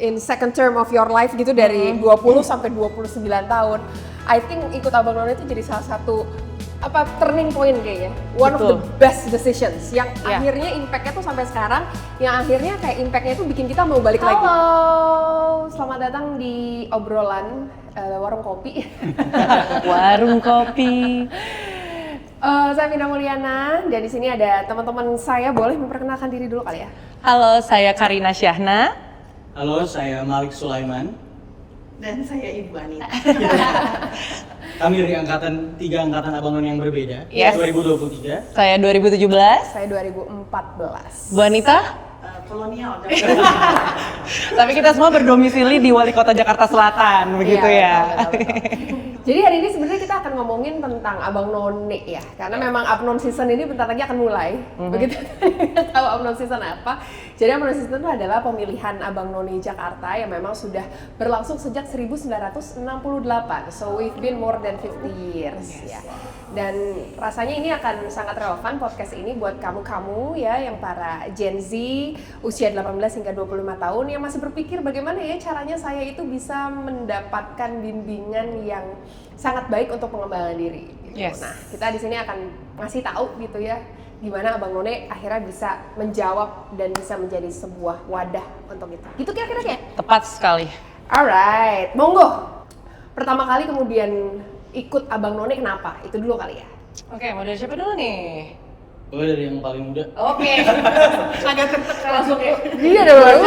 in second term of your life gitu dari 20 sampai 29 tahun. I think ikut Abang None itu jadi salah satu turning point kayaknya. One of the best decisions yang akhirnya impact-nya tuh sampai sekarang, yang akhirnya kayak impact-nya itu bikin kita mau balik lagi. Halo, selamat datang di obrolan warung kopi. Warung kopi. Saya Mina Mulyana dan di sini ada teman-teman saya, boleh memperkenalkan diri dulu kali ya? Halo, saya Karina Syahna. Halo, saya Malik Sulaiman. Dan saya Ibu Anita. Kami dari tiga angkatan Abang None yang berbeda. Yes. 2023. Saya 2017. Saya 2014. Bu Anita? Kolonial. Tapi kita semua berdomisili di Wali Kota Jakarta Selatan, begitu ya. Betul. Jadi hari ini sebenarnya kita akan ngomongin tentang Abang None ya, karena memang Abnon season ini bentar lagi akan mulai. Begitu kita tahu Abnon season apa. Jadi Abnon season itu adalah pemilihan Abang None Jakarta yang memang sudah berlangsung sejak 1968. So we've been more than 50 years ya. Dan rasanya ini akan sangat relevan podcast ini buat kamu-kamu ya yang para Gen Z usia 18 hingga 25 tahun yang masih berpikir bagaimana ya caranya saya itu bisa mendapatkan bimbingan yang sangat baik untuk pengembangan diri gitu. Yes. Nah, kita di sini akan ngasih tahu gitu ya gimana Abang None akhirnya bisa menjawab dan bisa menjadi sebuah wadah untuk itu. Gitu kira-kira ya? Tepat sekali. Alright, monggo. Pertama kali kemudian ikut Abang None kenapa? Itu dulu kali ya. Oke, mau dari siapa dulu nih? Gue dari yang paling muda. Oke. Agak tertekan langsung ya. Iya dong.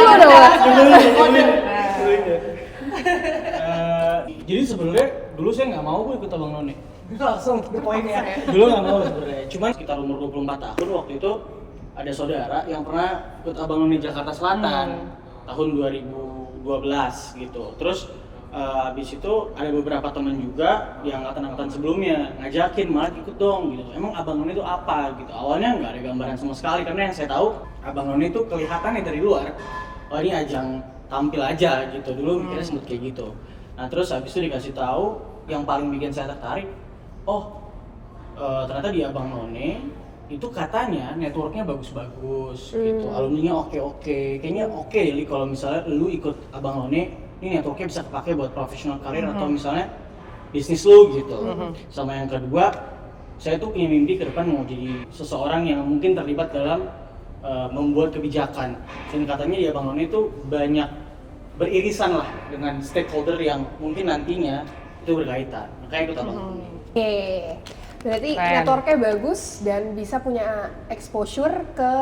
Jadi sebenarnya dulu saya nggak mau ikut Abang None. Langsung ke poin ya. Dulu nggak mau sebenarnya. Cuman sekitar umur 24 tahun waktu itu ada saudara yang pernah ikut Abang None Jakarta Selatan tahun 2012 gitu. Terus habis itu ada beberapa teman juga di angkatan-angkatan sebelumnya ngajakin malah ikut dong gitu. Emang Abang None itu apa gitu. Awalnya nggak ada gambaran sama sekali karena yang saya tahu Abang None itu kelihatannya dari luar. Oh ini ajang tampil aja gitu. Dulu mikirnya sempet kayak gitu. Nah terus habis itu dikasih tahu yang paling bikin saya tertarik, ternyata di Abang None itu katanya networknya bagus-bagus gitu, alumninya oke-oke, kayaknya oke li kalau misalnya lu ikut Abang None, ini networknya bisa kepake buat professional karir atau misalnya bisnis lu gitu. Sama yang kedua, saya tuh punya mimpi ke depan mau jadi seseorang yang mungkin terlibat dalam membuat kebijakan. Dan katanya di Abang None itu banyak beririsan lah dengan stakeholder yang mungkin nantinya itu berkaitan. Makanya ikut Abang None. Oke. Berarti networknya bagus dan bisa punya exposure ke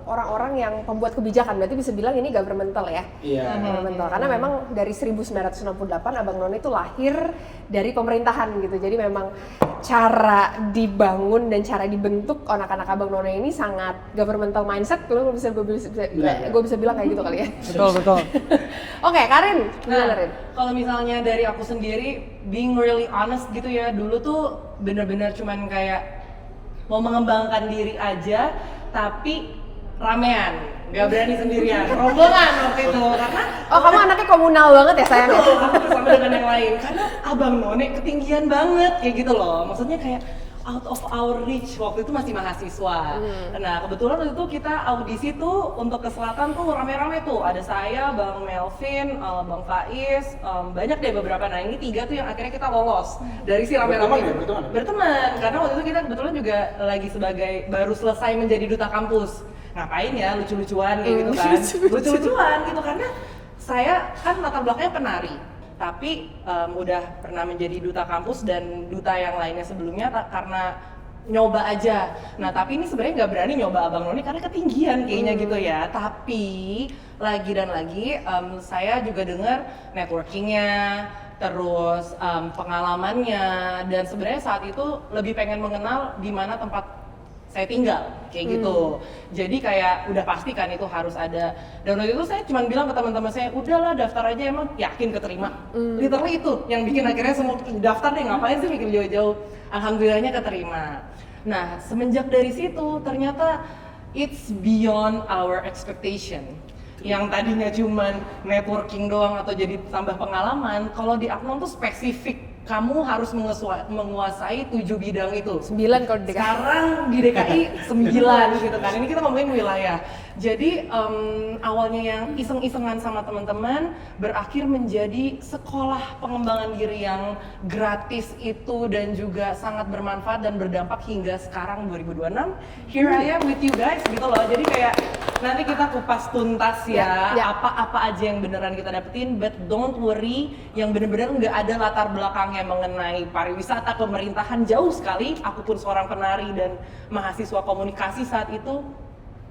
orang-orang yang pembuat kebijakan. Berarti bisa bilang ini governmental ya? Iya. Governmental. Karena memang dari 1968 Abang None itu lahir dari pemerintahan gitu. Jadi memang cara dibangun dan cara dibentuk anak-anak Abang None ini sangat governmental mindset. Gue bisa bilang kayak gitu kali ya. Betul. Oke, Karin, gimana Karin? Kalau misalnya dari aku sendiri, being really honest gitu ya, dulu tuh bener-bener cuman kayak mau mengembangkan diri aja, tapi ramean, nggak berani sendirian, rombongan waktu itu, karena Kamu anaknya komunal banget ya sayang? betul, aku bersama dengan yang lain, karena Abang None ketinggian banget, kayak gitu loh, maksudnya kayak out of our reach, waktu itu masih mahasiswa. Nah kebetulan waktu itu kita audisi tuh untuk ke selatan tuh rame-rame tuh, ada saya, Bang Melvin, Bang Faiz, banyak deh beberapa. Nah ini 3 tuh yang akhirnya kita lolos dari si rame-rame itu. Berteman, karena waktu itu kita kebetulan juga lagi sebagai baru selesai menjadi duta kampus. Ngapain ya lucu-lucuan kayak gitu kan, lucu-lucuan gitu karena saya kan latar belakangnya penari. Tapi udah pernah menjadi duta kampus dan duta yang lainnya sebelumnya karena nyoba aja. Nah tapi ini sebenarnya nggak berani nyoba Abang None karena ketinggian kayaknya gitu ya. Tapi lagi dan lagi saya juga dengar networkingnya, terus pengalamannya, dan sebenarnya saat itu lebih pengen mengenal di mana tempat saya tinggal, kayak gitu. Jadi kayak udah pasti kan itu harus ada. Dan waktu itu saya cuma bilang ke teman-teman saya, udahlah daftar aja, emang yakin keterima. Literally itu yang bikin akhirnya semua daftar deh, ngapain sih mikir jauh-jauh. Alhamdulillahnya keterima. Nah semenjak dari situ ternyata it's beyond our expectation. Yang tadinya cuman networking doang atau jadi tambah pengalaman, kalau di Abnon tuh spesifik kamu harus menguasai 7 bidang itu. 9 kalau di DKI. Sekarang di DKI 9 gitu kan. Ini kita ngomongin wilayah. Jadi awalnya yang iseng-isengan sama teman-teman berakhir menjadi sekolah pengembangan diri yang gratis itu dan juga sangat bermanfaat dan berdampak hingga sekarang 2026. Here I am with you guys gitu loh. Jadi kayak nanti kita kupas tuntas ya, apa-apa aja yang beneran kita dapetin, but don't worry, yang bener-bener nggak ada latar belakangnya mengenai pariwisata, pemerintahan, jauh sekali. Aku pun seorang penari dan mahasiswa komunikasi saat itu,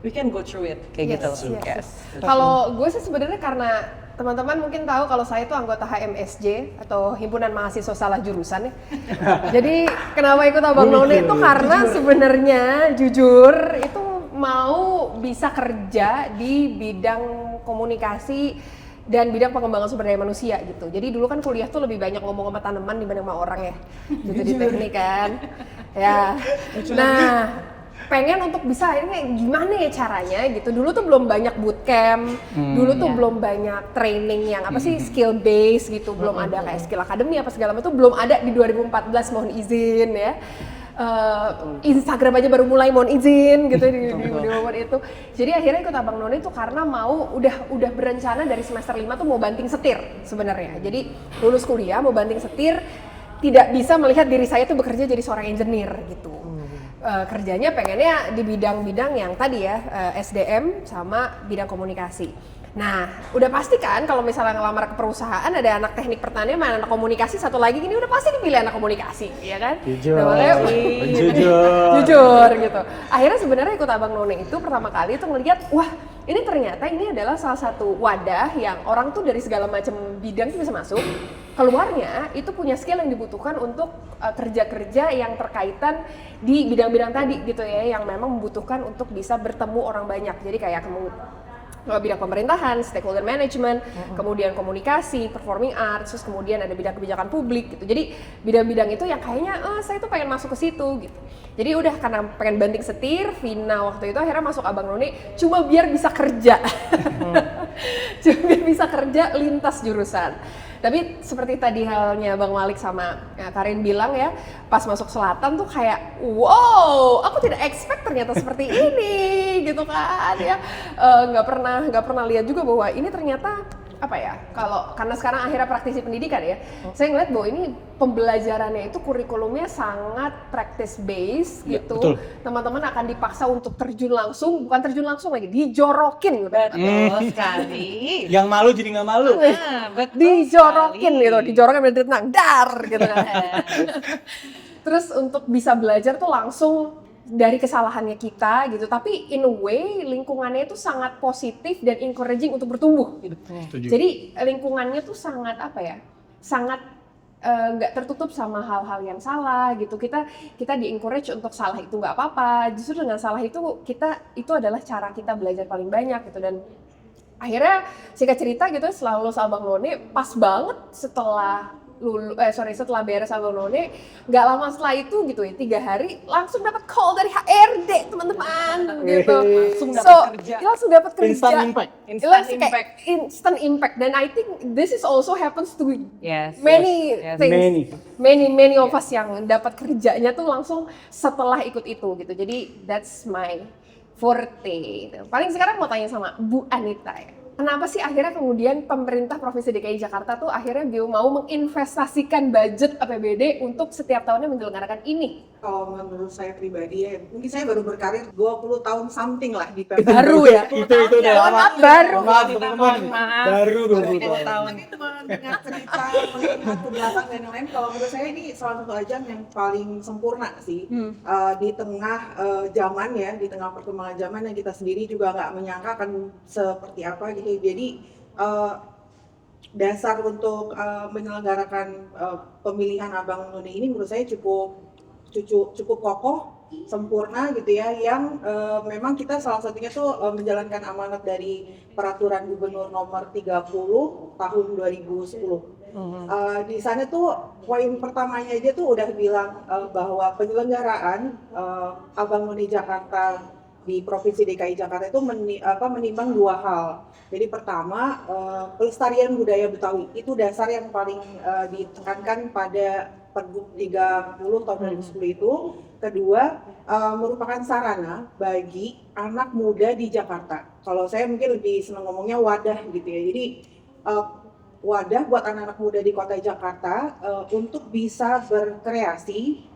we can go through it kayak gitu. Yes. Kalau gue sih sebenarnya karena teman-teman mungkin tahu kalau saya itu anggota HMSJ atau Himpunan Mahasiswa Salah Jurusan ya. Jadi kenapa ikut Abang None itu karena sebenarnya jujur itu mau bisa kerja di bidang komunikasi dan bidang pengembangan sumber daya manusia gitu. Jadi dulu kan kuliah tuh lebih banyak ngomong sama tanaman dibanding sama orang ya. Gitu di teknik kan. Ya. Nah, pengen untuk bisa ini gimana ya caranya gitu. Dulu tuh belum banyak bootcamp, dulu tuh belum banyak training yang apa sih skill base gitu, belum ada kayak skill academy apa segala macam itu belum ada di 2014 mohon izin ya. Instagram aja baru mulai mohon izin gitu di momen itu. Jadi akhirnya ikut Abang None itu karena mau udah berencana dari semester 5 tuh mau banting setir sebenarnya. Jadi lulus kuliah mau banting setir, tidak bisa melihat diri saya tuh bekerja jadi seorang engineer gitu. Kerjanya pengennya di bidang-bidang yang tadi ya, SDM sama bidang komunikasi. Nah, udah pasti kan kalau misalnya ngelamar ke perusahaan ada anak teknik pertanian sama anak komunikasi, satu lagi gini udah pasti dipilih anak komunikasi, ya kan? Jujur gitu. Akhirnya sebenarnya ikut Abang None itu pertama kali itu ngelihat, wah ini ternyata ini adalah salah satu wadah yang orang tuh dari segala macam bidang tuh bisa masuk. Keluarnya itu punya skill yang dibutuhkan untuk kerja-kerja yang terkaitan di bidang-bidang tadi gitu ya, yang memang membutuhkan untuk bisa bertemu orang banyak. Jadi kayak bidang pemerintahan, stakeholder management, kemudian komunikasi, performing arts, terus kemudian ada bidang kebijakan publik gitu. Jadi bidang-bidang itu yang kayaknya saya tuh pengen masuk ke situ gitu. Jadi udah karena pengen banting setir, Vina waktu itu akhirnya masuk Abang None cuma biar bisa kerja. Cuma biar bisa kerja lintas jurusan. Tapi seperti tadi halnya Bang Malik sama Karin bilang ya, pas masuk selatan tuh kayak wow, aku tidak expect ternyata seperti ini gitu kan ya. Nggak pernah lihat juga bahwa ini ternyata apa ya, karena sekarang akhirnya praktisi pendidikan ya, saya ngeliat bahwa ini pembelajarannya itu kurikulumnya sangat practice based gitu. Betul. Teman-teman akan dipaksa untuk terjun langsung, bukan terjun langsung lagi, dijorokin gitu. Betul sekali. Yang malu jadi nggak malu. Betul Dijorokin sekali. gitu, dijorokin berarti tenang, dar gitu kan. Terus untuk bisa belajar tuh langsung dari kesalahannya kita gitu, tapi in a way lingkungannya itu sangat positif dan encouraging untuk bertumbuh gitu. Jadi lingkungannya tuh sangat apa ya, sangat nggak tertutup sama hal-hal yang salah gitu. Kita di encourage untuk salah itu nggak apa-apa, justru dengan salah itu adalah cara kita belajar paling banyak gitu. Dan akhirnya singkat cerita gitu setelah lulus Abang None, pas banget setelah beres Abang None, nggak lama setelah itu gitu ya, 3 hari langsung dapat call dari HRD teman-teman gitu. Langsung dapat kerja. Instant impact. Dan I think this is also happens to many things. Many of us yang dapat kerjanya tuh langsung setelah ikut itu gitu. Jadi that's my forte. Paling sekarang mau tanya sama Bu Anita ya. Kenapa sih akhirnya kemudian pemerintah Provinsi DKI Jakarta tuh akhirnya mau menginvestasikan budget APBD untuk setiap tahunnya menyelenggarakan ini? Kalau menurut saya pribadi ya, mungkin saya baru berkarir 20 tahun something lah di Pemda. Baru ya? Itu udah lama. Baru. Maaf teman-teman. Baru 20 tahun. Tapi mendengar cerita, melihat ke belakang dan lain-lain, kalau menurut saya ini salah satu ajang yang paling sempurna sih. Di tengah zaman ya, di tengah perkembangan zaman yang kita sendiri juga nggak menyangka akan seperti apa gitu. Jadi dasar untuk menyelenggarakan pemilihan Abang None ini menurut saya cukup kokoh, sempurna gitu ya, yang memang kita salah satunya tuh menjalankan amanat dari Peraturan Gubernur Nomor 30 tahun 2010. Di sana tuh poin pertamanya aja tuh udah bilang bahwa penyelenggaraan Abang None Jakarta di Provinsi DKI Jakarta itu menimbang dua hal. Jadi pertama, pelestarian budaya Betawi itu dasar yang paling ditekankan pada Pergub 30 tahun 2010 itu. Kedua, merupakan sarana bagi anak muda di Jakarta. Kalau saya mungkin lebih senang ngomongnya wadah gitu ya. Jadi wadah buat anak-anak muda di kota Jakarta untuk bisa berkreasi,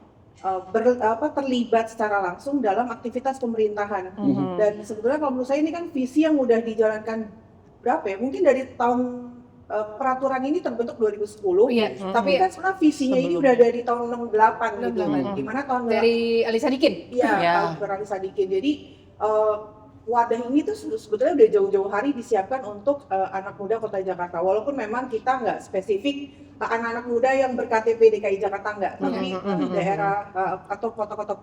terlibat secara langsung dalam aktivitas pemerintahan. Dan sebetulnya kalau menurut saya ini kan visi yang udah dijalankan berapa ya? Mungkin dari tahun peraturan ini terbentuk 2010, tapi kan sebenarnya visinya ini udah dari tahun 68 gitu. Di mana tahun Dari Ali Sadikin. Iya, tahun Ali Sadikin. Jadi wadah ini tuh sebetulnya udah jauh-jauh hari disiapkan untuk anak muda kota Jakarta. Walaupun memang kita nggak spesifik anak-anak muda yang ber-KTP DKI Jakarta nggak, tapi daerah atau kota-kota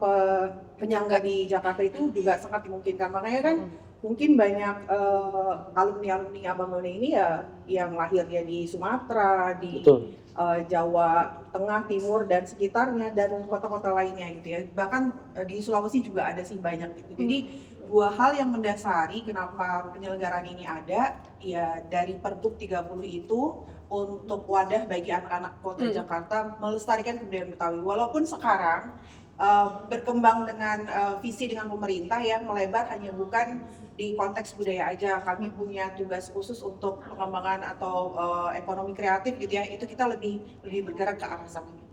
penyangga di Jakarta itu juga sangat dimungkinkan. Makanya kan mungkin banyak alumni-alumni Abang None ini ya yang lahirnya di Sumatera, di Jawa Tengah, Timur dan sekitarnya dan kota-kota lainnya gitu ya. Bahkan di Sulawesi juga ada sih banyak gitu. Jadi dua hal yang mendasari kenapa penyelenggaraan ini ada ya dari Pergub 30 itu untuk wadah bagi anak-anak kota Jakarta melestarikan kebudayaan Betawi. Walaupun sekarang berkembang dengan visi dengan pemerintah yang melebar hanya bukan di konteks budaya aja. Kami punya tugas khusus untuk pengembangan atau ekonomi kreatif gitu ya. Itu kita lebih bergerak ke arah sana.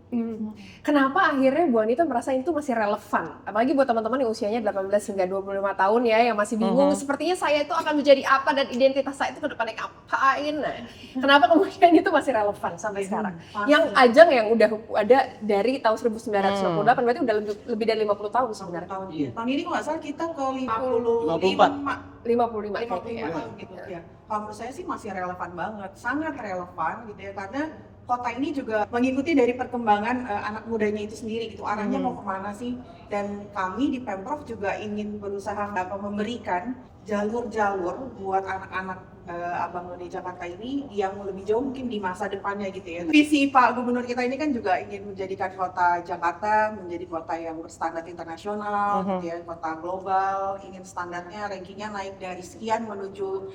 Kenapa akhirnya Bu Anita merasa itu masih relevan? Apalagi buat teman-teman yang usianya 18 hingga 25 tahun ya, yang masih bingung, sepertinya saya itu akan menjadi apa dan identitas saya itu ke depannya ngapain. Nah, kenapa kemudian itu masih relevan sampai sekarang? Yang ajang yang udah ada dari tahun 1998, berarti udah lebih dari 50 tahun sebenarnya. Tahun ini kalau nggak salah kita ke 55 tahun gitu ya. Kalau menurut saya sih masih relevan banget, sangat relevan gitu ya, karena kota ini juga mengikuti dari perkembangan anak mudanya itu sendiri gitu, arahnya mau kemana sih, dan kami di Pemprov juga ingin berusaha memberikan jalur-jalur buat anak-anak Abang None Jakarta ini yang lebih jauh mungkin di masa depannya gitu ya. Visi Pak Gubernur kita ini kan juga ingin menjadikan kota Jakarta menjadi kota yang berstandar internasional gitu ya, kota global, ingin standarnya rankingnya naik dari sekian menuju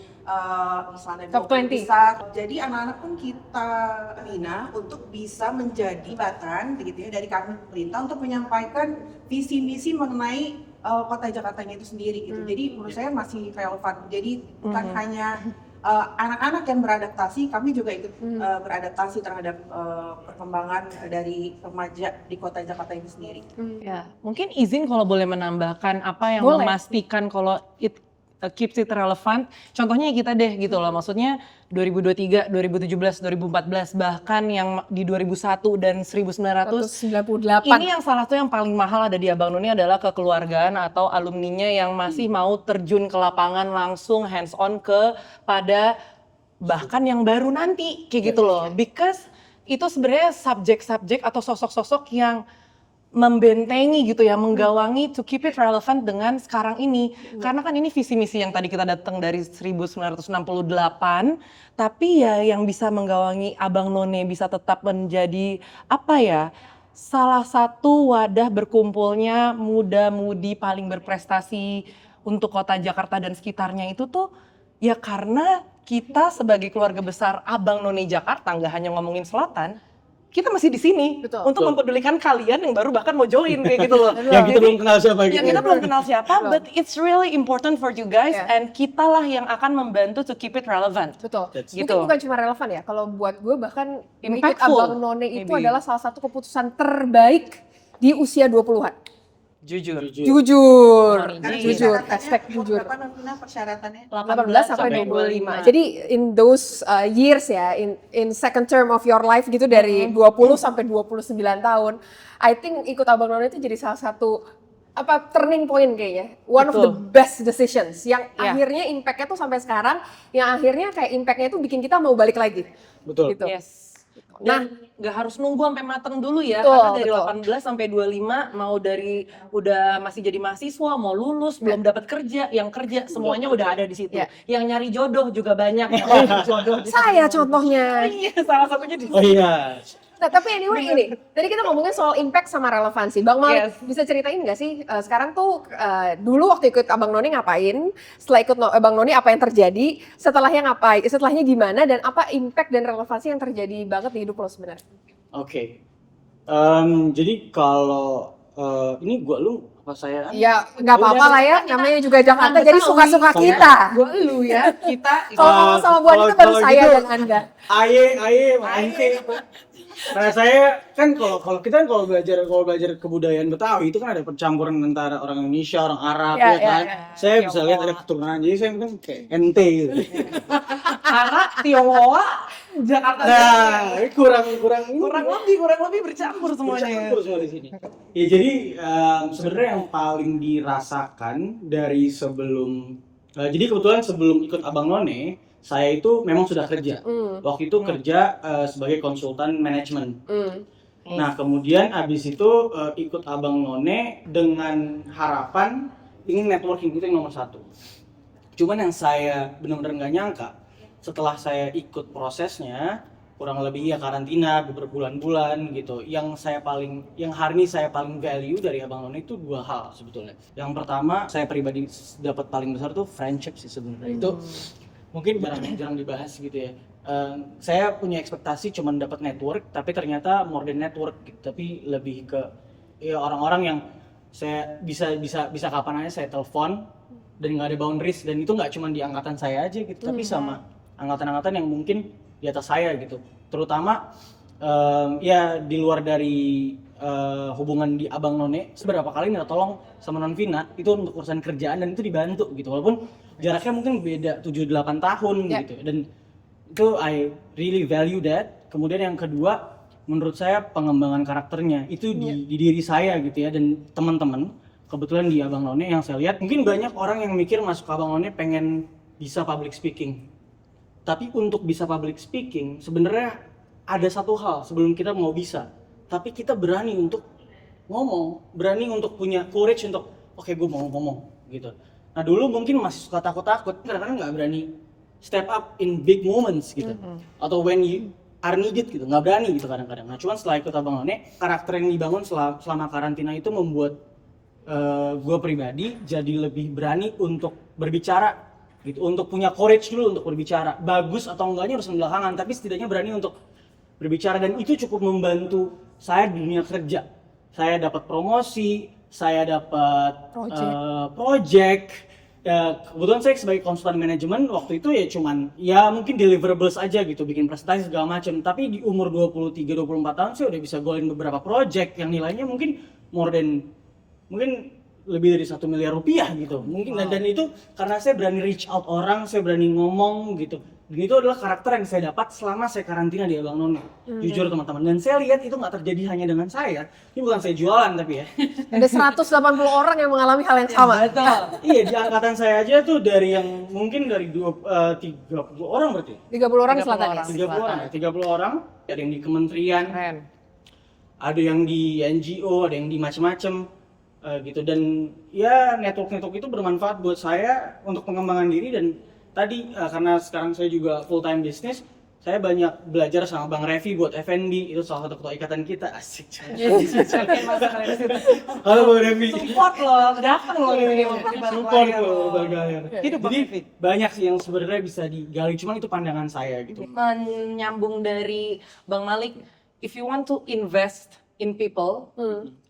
misalnya Top 20 besar. Jadi anak-anak pun kita bina untuk bisa menjadi jembatan gitu ya dari kami pemerintah untuk menyampaikan visi misi mengenai kota Jakartanya itu sendiri gitu. Jadi menurut saya masih relevan. Jadi bukan hanya anak-anak yang beradaptasi, kami juga ikut beradaptasi terhadap perkembangan dari remaja di kota Jakarta itu sendiri. Ya, mungkin izin kalau boleh menambahkan apa yang memastikan kalau it keeps it relevant. Contohnya kita deh gitu loh, maksudnya 2023, 2017, 2014, bahkan yang di 2001 dan 1998. Ini yang salah satu yang paling mahal ada di Abang None adalah kekeluargaan atau alumninya yang masih mau terjun ke lapangan langsung hands on pada bahkan yang baru nanti kayak gitu loh. Because itu sebenarnya subjek-subjek atau sosok-sosok yang membentengi gitu ya, menggawangi to keep it relevant dengan sekarang ini. Karena kan ini visi misi yang tadi kita datang dari 1968, tapi ya yang bisa menggawangi Abang None bisa tetap menjadi apa ya, salah satu wadah berkumpulnya muda-mudi paling berprestasi untuk kota Jakarta dan sekitarnya itu tuh ya karena kita sebagai keluarga besar Abang None Jakarta, nggak hanya ngomongin selatan, kita masih di sini untuk mempedulikan kalian yang baru bahkan mau join kayak gitu loh. Yang kita belum kenal siapa gitu. Yang kita belum kenal siapa, but it's really important for you guys and kita lah yang akan membantu to keep it relevant. Betul. Gitu. Mungkin bukan cuma relevan ya, kalau buat gue bahkan ikut Impactful, Abang None itu adalah salah satu keputusan terbaik di usia 20-an. Jujur. Jujur, hashtag jujur. Berapa namanya persyaratannya? 18 sampai 25. Jadi in those years ya, in second term of your life gitu dari 20 sampai 29 tahun, I think ikut Abang None itu jadi salah satu turning point kayaknya. One of the best decisions yang akhirnya impact-nya tuh sampai sekarang, yang akhirnya kayak impact-nya itu bikin kita mau balik lagi. Betul. Gitu. Yes. Nah, nggak harus nunggu sampai mateng dulu ya, Betul, karena dari 18 sampai 25 mau dari udah masih jadi mahasiswa, mau lulus, belum dapat kerja, yang kerja semuanya udah ada di situ. Yang nyari jodoh juga banyak. Jodoh Saya contohnya. Iya, salah satunya di Oh iya, Nah, tapi anyway ini, tadi kita ngomongin soal impact sama relevansi. Bang Malik, bisa ceritain nggak sih sekarang tuh dulu waktu ikut Abang None ngapain, setelah ikut Abang None apa yang terjadi, setelahnya ngapain, setelahnya gimana, dan apa impact dan relevansi yang terjadi banget di hidup lo sebenarnya? Oke. Jadi kalau ini lu apa saya? Ya nggak apa-apa lah ya, namanya juga Jakarta, jadi suka-suka kita. Gua lu ya, kita Kalau ngomong sama Bu Anita baru saya gitu, dan Anda. Aye, karena saya kan kalau kita kan kalau belajar kebudayaan Betawi itu kan ada percampuran antara orang Indonesia, orang Arab Ya, ya kan. ya. Saya bisa lihat ada keturunan, jadi saya mungkin kayak ente gitu. Karena Tionghoa Jakarta Nah, kurang kurang lebih bercampur semuanya. bercampur semua di sini. Ya jadi sebenarnya yang paling dirasakan dari sebelum jadi kebetulan sebelum ikut Abang None, saya itu memang sudah kerja. Waktu itu kerja sebagai konsultan manajemen. Nah, kemudian abis itu ikut Abang None dengan harapan ingin networking, itu yang nomor satu. Cuman yang saya benar-benar nggak nyangka, setelah saya ikut prosesnya, kurang lebih ya karantina berbulan-bulan gitu. Yang hari ini saya paling value dari Abang None itu dua hal sebetulnya. Yang pertama, saya pribadi dapat paling besar tuh friendship sih sebenarnya. Itu mungkin jarang dibahas gitu ya. Saya punya ekspektasi cuman dapat network, tapi ternyata more than network gitu. Tapi lebih ke ya orang-orang yang saya bisa kapan aja saya telepon dan nggak ada boundaries, dan itu nggak cuma di angkatan saya aja gitu, tapi sama angkatan-angkatan yang mungkin di atas saya gitu. Terutama ya di luar dari hubungan di Abang None, seberapa kali minta tolong sama Non Vina itu untuk urusan kerjaan dan itu dibantu gitu. Walaupun jaraknya mungkin beda 7-8 tahun gitu. Dan itu I really value that. Kemudian yang kedua, menurut saya pengembangan karakternya itu di diri saya gitu ya, dan teman-teman. Kebetulan di Abang None yang saya lihat, mungkin banyak orang yang mikir masuk ke Abang None pengen bisa public speaking. Tapi untuk bisa public speaking, sebenarnya ada satu hal sebelum kita mau bisa. Tapi kita berani untuk ngomong, berani untuk punya courage untuk oke, gue mau ngomong gitu. Nah dulu mungkin masih suka takut-takut, kadang-kadang nggak berani step up in big moments gitu. Atau when you are needed gitu, nggak berani gitu kadang-kadang. Nah cuman setelah ikut Abang None, karakter yang dibangun selama karantina itu membuat gue pribadi jadi lebih berani untuk berbicara gitu, untuk punya courage dulu untuk berbicara. Bagus atau enggaknya urusan belakangan, tapi setidaknya berani untuk berbicara, dan itu cukup membantu saya di dunia kerja. Saya dapat promosi, saya dapat project. Ya, kebetulan saya sebagai konsultan manajemen waktu itu ya cuman ya mungkin deliverables aja gitu, bikin presentasi segala macam. Tapi di umur 23-24 tahun saya udah bisa golin beberapa project yang nilainya mungkin mungkin lebih dari 1 miliar rupiah gitu mungkin. Dan itu karena saya berani reach out orang, saya berani ngomong gitu. Dan itu adalah karakter yang saya dapat selama saya karantina di Abang None. Jujur teman-teman, dan saya lihat itu nggak terjadi hanya dengan saya. Ini bukan saya jualan tapi ya. Ada 180 orang yang mengalami hal yang sama. Iya, di angkatan saya aja tuh dari yang mungkin dari 30 orang berarti. 30 orang selatan ya? 30 orang, ada yang di kementerian, ada yang di NGO, ada yang di macam-macam. Gitu. Dan ya network itu bermanfaat buat saya untuk pengembangan diri. Dan tadi karena sekarang saya juga full time business, saya banyak belajar sama Bang Revi buat F&B, itu salah satu ketua ikatan kita. Asik. Halo Bang Revi. Support loh, datang loh ini support loh Bang Galer. Hidup Bang Revi. Banyak sih yang sebenarnya bisa digali, cuman itu pandangan saya gitu. Menyambung dari Bang Malik, if you want to invest in people,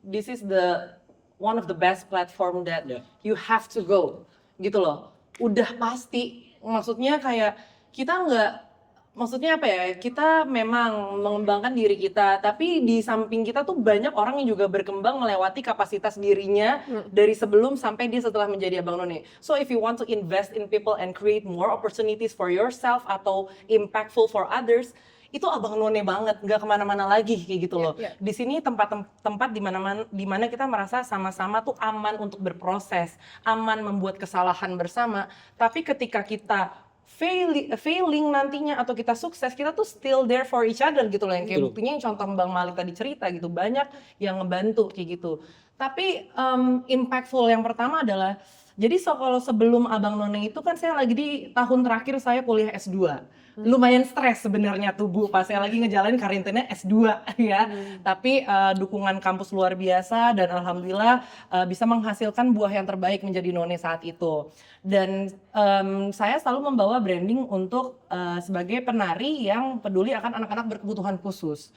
this is the one of the best platform that you have to go, gitu loh. Udah pasti, maksudnya kayak kita maksudnya apa ya, kita memang mengembangkan diri kita, tapi di samping kita tuh banyak orang yang juga berkembang melewati kapasitas dirinya dari sebelum sampai dia setelah menjadi Abang None. So if you want to invest in people and create more opportunities for yourself atau impactful for others, itu Abang None banget, nggak kemana-mana lagi kayak gitu loh. Di sini tempat di mana kita merasa sama-sama tuh aman untuk berproses, aman membuat kesalahan bersama. Tapi ketika kita failing nantinya atau kita sukses, kita tuh still there for each other gitu loh. Yang kayak buktinya yang contoh Bang Malik tadi cerita gitu, banyak yang ngebantu kayak gitu. Tapi impactful yang pertama adalah, jadi kalau sebelum Abang None itu kan saya lagi di tahun terakhir saya kuliah S2. lumayan stres sebenarnya tuh Bu, pas saya lagi ngejalanin karantina S2 ya. Tapi dukungan kampus luar biasa dan alhamdulillah bisa menghasilkan buah yang terbaik menjadi None saat itu. Dan saya selalu membawa branding untuk sebagai penari yang peduli akan anak-anak berkebutuhan khusus.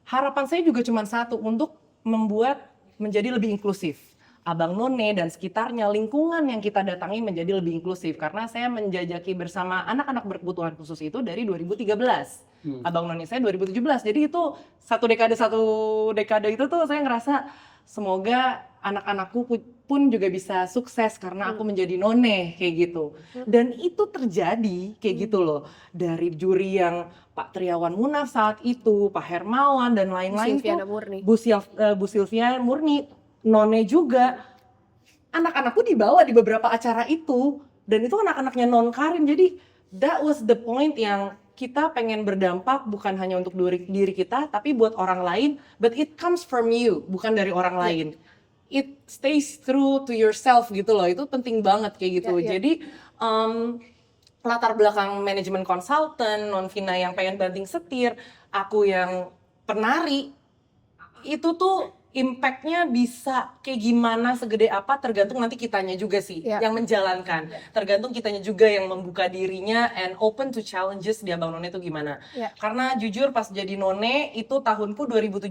Harapan saya juga cuma satu, untuk membuat menjadi lebih inklusif. Abang None dan sekitarnya, lingkungan yang kita datangi menjadi lebih inklusif. Karena saya menjajaki bersama anak-anak berkebutuhan khusus itu dari 2013. Abang None saya 2017. Jadi itu satu dekade itu tuh saya ngerasa semoga anak-anakku pun juga bisa sukses karena aku menjadi None kayak gitu. Dan itu terjadi kayak gitu loh. Dari juri yang Pak Triawan Munaf saat itu, Pak Hermawan dan lain-lain tuh, Bu Sylvia Murni, None juga, anak-anakku dibawa di beberapa acara itu, dan itu anak-anaknya non Karin. Jadi that was the point yang kita pengen berdampak bukan hanya untuk diri kita, tapi buat orang lain. But it comes from you, bukan dari orang lain. It stays true to yourself gitu loh. Itu penting banget kayak gitu. Jadi latar belakang manajemen konsultan, Nonvina yang pengen banting setir, aku yang penari, itu tuh impact-nya bisa kayak gimana, segede apa, tergantung nanti kitanya juga sih yang menjalankan. Tergantung kitanya juga yang membuka dirinya and open to challenges di Abang None itu gimana. Karena jujur pas jadi None itu tahunku 2017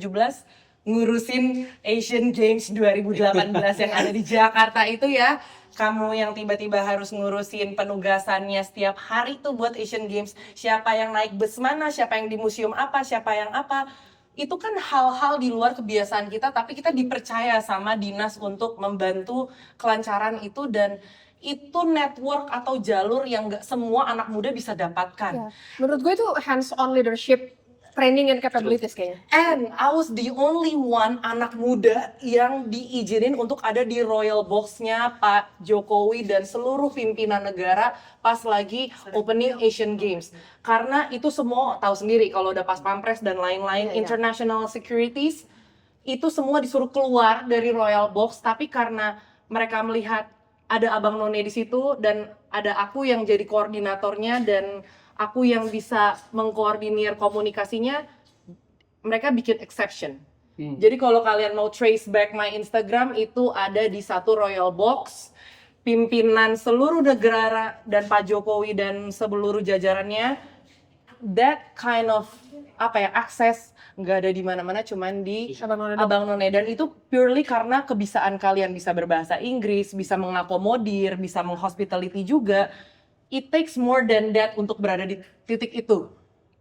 ngurusin Asian Games 2018 yang ada di Jakarta itu ya. Kamu yang tiba-tiba harus ngurusin penugasannya setiap hari tuh buat Asian Games. Siapa yang naik bus mana, siapa yang di museum apa, siapa yang apa. Itu kan hal-hal di luar kebiasaan kita, tapi kita dipercaya sama dinas untuk membantu kelancaran itu, dan itu network atau jalur yang gak semua anak muda bisa dapatkan. Menurut gue itu hands-on leadership, training and capabilities kayaknya. And I was the only one anak muda yang diizinin untuk ada di Royal Box-nya Pak Jokowi dan seluruh pimpinan negara pas lagi opening Asian Games. Karena itu semua tahu sendiri kalau udah pas pampres dan lain-lain, international securities, itu semua disuruh keluar dari Royal Box, tapi karena mereka melihat ada Abang None di situ dan ada aku yang jadi koordinatornya dan aku yang bisa mengkoordinir komunikasinya, mereka bikin exception. Jadi kalau kalian mau trace back my Instagram, itu ada di satu Royal Box, pimpinan seluruh negara dan Pak Jokowi dan seluruh jajarannya, that kind of akses nggak ada di mana-mana, cuman di Abang None. Dan itu purely karena kebisaan kalian bisa berbahasa Inggris, bisa mengakomodir, bisa menghospitality juga. It takes more than that untuk berada di titik itu.